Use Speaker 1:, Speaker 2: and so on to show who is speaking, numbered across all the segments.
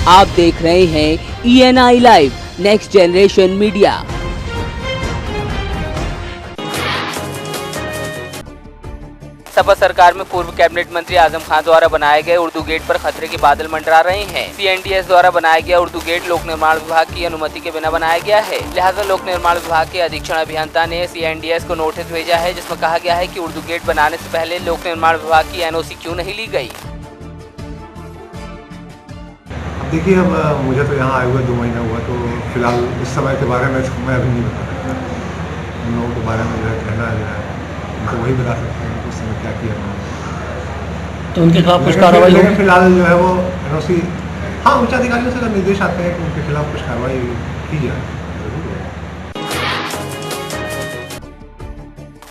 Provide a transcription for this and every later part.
Speaker 1: आप देख रहे हैं ENI live next generation media. Sapa सरकार में पूर्व कैबिनेट मंत्री आजम खान द्वारा बनाए गए उर्दू गेट पर खतरे के बादल मंडरा रहे हैं। CNDS द्वारा बनाया गया उर्दू गेट लोक निर्माण विभाग की अनुमति के बिना बनाया गया है। लिहाजा लोक निर्माण विभाग के अधीक्षण अभियंता ने CNDS को नोटिस भेजा है, जिसमें कहा गया है कि उर्दू गेट बनाने से पहले लोक निर्माण विभाग की NOC क्यों नहीं ली गई।
Speaker 2: देखिए, अब मुझे तो यहाँ आए हुए 2 महीना हुआ, तो फिलहाल इस समय के बारे में मैं अभी नहीं बता सकता। उन लोगों के बारे में जो है कहना है उनको वही बता सकते हैं उस समय क्या किया उन्होंने।
Speaker 3: तो उनके खिलाफ कुछ कार्रवाई होगी?
Speaker 2: फिलहाल जो है वो NOC, हाँ, उच्च अधिकारियों से अगर निर्देश आते हैं कि उनके खिलाफ कुछ कार्रवाई की जाए।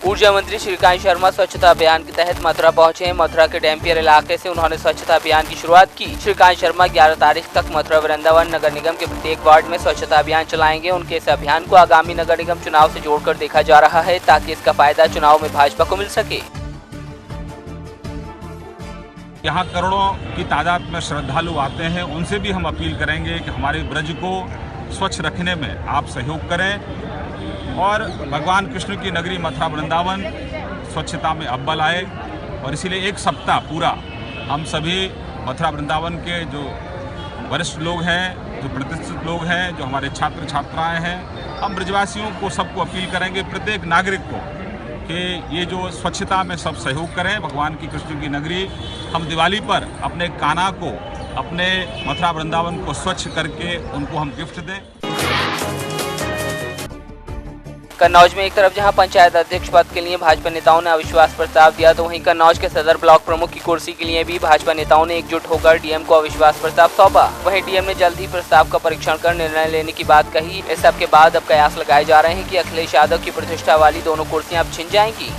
Speaker 1: ऊर्जा मंत्री श्रीकांत शर्मा स्वच्छता अभियान के तहत मथुरा पहुंचे। मथुरा के डैम्पियर इलाके से उन्होंने स्वच्छता अभियान की शुरुआत की। श्रीकांत शर्मा 11 तारीख तक मथुरा वृंदावन नगर निगम के प्रत्येक वार्ड में स्वच्छता अभियान चलाएंगे। उनके इस अभियान को आगामी नगर निगम चुनाव से जोड़कर देखा जा रहा है, ताकि इसका फायदा चुनाव में भाजपा को मिल सके।
Speaker 4: यहाँ करोड़ों की तादाद में श्रद्धालु आते हैं, उनसे भी हम अपील करेंगे कि हमारे ब्रज को स्वच्छ रखने में आप सहयोग करें और भगवान कृष्ण की नगरी मथुरा वृंदावन स्वच्छता में अव्वल आए। और इसीलिए एक सप्ताह पूरा हम सभी मथुरा वृंदावन के जो वरिष्ठ लोग हैं, जो प्रतिष्ठित लोग हैं, जो हमारे छात्र छात्राएं हैं, हम ब्रजवासियों को सबको अपील करेंगे, प्रत्येक नागरिक को, कि ये जो स्वच्छता में सब सहयोग करें। भगवान की कृष्ण की नगरी हम दिवाली पर अपने कान्हा को, अपने मथुरा वृंदावन को स्वच्छ करके उनको हम गिफ्ट दें।
Speaker 1: कन्नौज में एक तरफ जहां पंचायत अध्यक्ष पद के लिए भाजपा नेताओं ने अविश्वास प्रस्ताव दिया, तो वहीं कन्नौज के सदर ब्लॉक प्रमुख की कुर्सी के लिए भी भाजपा नेताओं ने एकजुट होकर DM को अविश्वास प्रस्ताव सौंपा। वहीं DM ने जल्द ही प्रस्ताव का परीक्षण कर निर्णय लेने की बात कही। इस सब के बाद अब कयास लगाए जा रहे हैं कि अखिलेश यादव की प्रतिष्ठा वाली दोनों कुर्सियां अब छिन जाएंगी।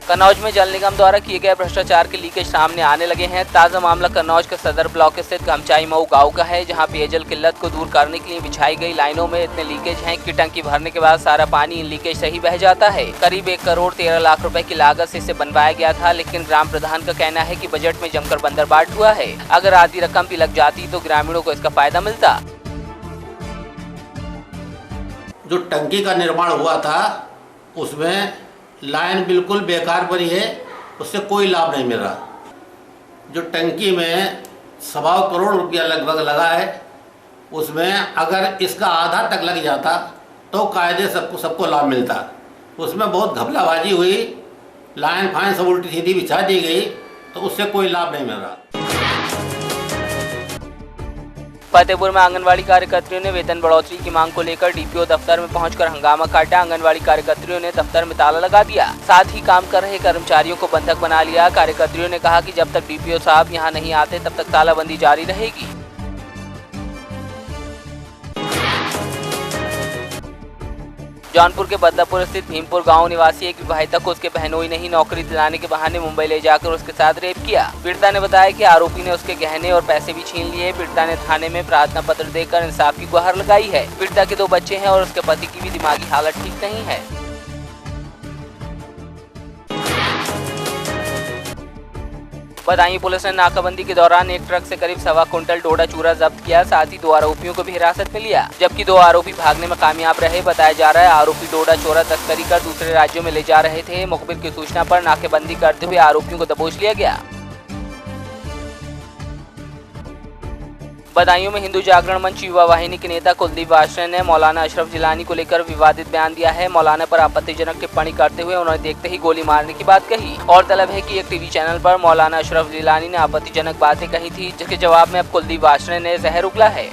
Speaker 1: कन्नौज में जल निगम द्वारा किए गए भ्रष्टाचार के लीकेज सामने आने लगे हैं। ताजा मामला कन्नौज के सदर ब्लॉक स्थित घमचाई मऊ गांव का है, जहां पेयजल किल्लत को दूर करने के लिए बिछाई गई लाइनों में इतने लीकेज हैं कि टंकी भरने के बाद सारा पानी इन लीकेज से ही बह जाता है। करीब 1 करोड़ 13 लाख रुपए की लागत से इसे बनवाया गया था, लेकिन ग्राम प्रधान का कहना है कि बजट में जमकर बंदरबाट हुआ है। अगर आधी रकम भी लग जाती तो ग्रामीणों को इसका फायदा मिलता।
Speaker 5: जो टंकी का निर्माण हुआ था उसमें लाइन बिल्कुल बेकार पड़ी है, उससे कोई लाभ नहीं मिल रहा। जो टंकी में 1.25 करोड़ रुपया लगभग लगा है, उसमें अगर इसका आधा तक लग जाता तो कायदे सबको लाभ मिलता। उसमें बहुत घपलाबाजी हुई, लाइन फाइन सब उल्टी सीधी बिछा दी गई, तो उससे कोई लाभ नहीं मिल रहा।
Speaker 1: फतेहपुर में आंगनवाड़ी कार्यकर्तियों ने वेतन बढ़ोतरी की मांग को लेकर DPO दफ्तर में पहुंचकर हंगामा काटा। आंगनवाड़ी कार्यकर्तियों ने दफ्तर में ताला लगा दिया, साथ ही काम कर रहे कर्मचारियों को बंधक बना लिया। कार्यकर्तियों ने कहा कि जब तक DPO साहब यहां नहीं आते तब तक तालाबंदी जारी रहेगी। जौनपुर के बदलापुर स्थित भीमपुर गांव निवासी एक विवाहिता को उसके बहनोई ने ही नौकरी दिलाने के बहाने मुंबई ले जाकर उसके साथ रेप किया। पीड़िता ने बताया कि आरोपी ने उसके गहने और पैसे भी छीन लिए। पीड़िता ने थाने में प्रार्थना पत्र देकर इंसाफ की गुहार लगाई है। पीड़िता के 2 बच्चे हैं और उसके पति की भी दिमागी हालत ठीक नहीं है। बदायूं पुलिस ने नाकाबंदी के दौरान एक ट्रक से करीब 1.25 कुंटल डोडा चूरा जब्त किया। साथ ही 2 आरोपियों को भी हिरासत में लिया, जबकि 2 आरोपी भागने में कामयाब रहे। बताया जा रहा है आरोपी डोडा चोरा तस्करी कर दूसरे राज्यों में ले जा रहे थे। मुखबिर की सूचना पर नाकेबंदी करते हुए आरोपियों को दबोच लिया गया। बदायूं में हिंदू जागरण मंच युवा वाहिनी के नेता कुलदीप वासने ने मौलाना अशरफ जिलानी को लेकर विवादित बयान दिया है। मौलाना पर आपत्तिजनक टिप्पणी करते हुए उन्होंने देखते ही गोली मारने की बात कही। और तलब है कि एक टीवी चैनल पर मौलाना अशरफ जिलानी ने आपत्तिजनक बातें कही थी, जिसके जवाब में अब कुलदीप वासने ने जहर उगला है।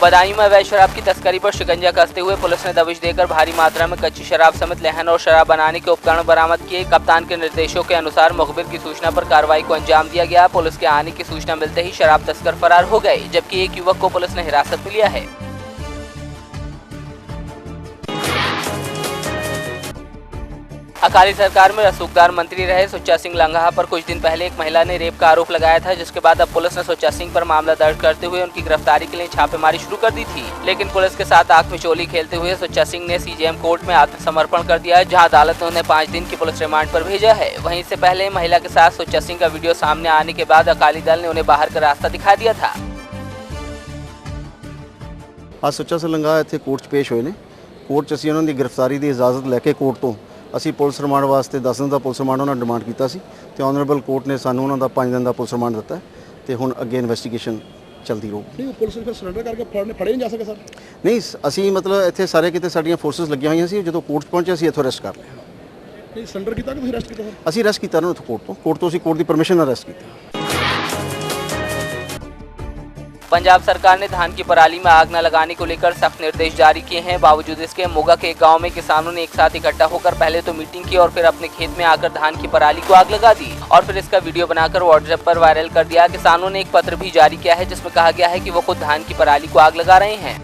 Speaker 1: बदायूं में अवैध शराब की तस्करी पर शिकंजा कसते हुए पुलिस ने दबिश देकर भारी मात्रा में कच्ची शराब समेत लहन और शराब बनाने के उपकरण बरामद किए। कप्तान के निर्देशों के अनुसार मुखबिर की सूचना पर कार्रवाई को अंजाम दिया गया। पुलिस के आने की सूचना मिलते ही शराब तस्कर फरार हो गए, जबकि एक युवक को पुलिस ने हिरासत में लिया है। अकाली सरकार में रसूखदार मंत्री रहे सुच्चा सिंह लंगहा पर कुछ दिन पहले एक महिला ने रेप का आरोप लगाया था, जिसके बाद अब पुलिस ने सुच्चा सिंह पर मामला दर्ज करते हुए उनकी गिरफ्तारी के लिए छापेमारी शुरू कर दी थी। लेकिन पुलिस के साथ आंख में चोली खेलते हुए सुच्चा सिंह ने सीजेएम कोर्ट में आत्मसमर्पण कर दिया, जहां अदालत ने उन्हें 5 दिन की पुलिस रिमांड पर भेजा है। वहीं इससे पहले महिला के साथ सुच्चा सिंह का वीडियो सामने आने के बाद अकाली दल ने उन्हें बाहर का रास्ता दिखा दिया था।
Speaker 3: आज सुच्चा सिंह लंगहा ਇੱਥੇ ਕੋਰਟ 'ਚ ਪੇਸ਼ ਹੋਏ ਨੇ। ਕੋਰਟ 'ਚ ਅਸੀਂ ਉਹਨਾਂ ਦੀ ਗ੍ਰਿਫਤਾਰੀ ਦੀ ਇਜਾਜ਼ਤ ਲੈ ਕੇ ਕੋਰਟ ਤੋਂ ਅਸੀਂ ਪੁਲਿਸ ਰਿਮਾਂਡ ਵਾਸਤੇ 10 ਦਿਨ ਦਾ ਪੁਲਿਸ ਰਿਮਾਂਡ ਉਹਨਾਂ ਨੇ ਡਿਮਾਂਡ ਕੀਤਾ ਸੀ ਤੇ ਆਨਰੇਬਲ ਕੋਰਟ ਨੇ ਸਾਨੂੰ ਉਹਨਾਂ ਦਾ 5 ਦਿਨ ਦਾ ਪੁਲਿਸ ਰਿਮਾਂਡ ਦਿੱਤਾ ਤੇ ਹੁਣ ਅੱਗੇ ਇਨਵੈਸਟੀਗੇਸ਼ਨ ਚੱਲਦੀ ਰਹੂਗੀ।
Speaker 6: ਨਹੀਂ ਪੁਲਿਸ ਫਿਰ ਸਰੈਂਡਰ ਕਰਕੇ ਫੜੇ ਨਹੀਂ ਜਾ ਸਕੇ ਸਰ?
Speaker 3: ਨਹੀਂ ਅਸੀਂ ਮਤਲਬ ਇੱਥੇ ਸਾਰੇ ਕਿਤੇ ਸਾਡੀਆਂ ਫੋਰਸਸ ਲੱਗੀਆਂ ਹੋਈਆਂ ਸੀ, ਜਦੋਂ ਕੋਰਟ ਪਹੁੰਚੇ ਅਸੀਂ ਇੱਥੋਂ ਅਰੈਸਟ ਕਰ ਲਿਆ।
Speaker 6: ਨਹੀਂ ਸਰੈਂਡਰ ਕੀਤਾ ਕਿ ਤੁਸੀਂ ਅਰੈਸਟ ਕੀਤਾ ਸਰ?
Speaker 3: ਅਸੀਂ ਅਰੈਸਟ ਕੀਤਾ ਉਹਨਾਂ ਨੂੰ ਕੋਰਟ ਤੋਂ ਅਸੀਂ ਕੋਰਟ ਦੀ ਪਰਮਿਸ਼ਨ ਨਾਲ ਅਰੈਸਟ ਕੀਤਾ।
Speaker 1: पंजाब सरकार ने धान की पराली में आग न लगाने को लेकर सख्त निर्देश जारी किए हैं। बावजूद इसके मोगा के एक गांव में किसानों ने एक साथ इकट्ठा होकर पहले तो मीटिंग की और फिर अपने खेत में आकर धान की पराली को आग लगा दी और फिर इसका वीडियो बनाकर व्हाट्सएप पर वायरल कर दिया। किसानों ने एक पत्र भी जारी किया है जिसमें कहा गया है कि वो खुद धान की पराली को आग लगा रहे हैं।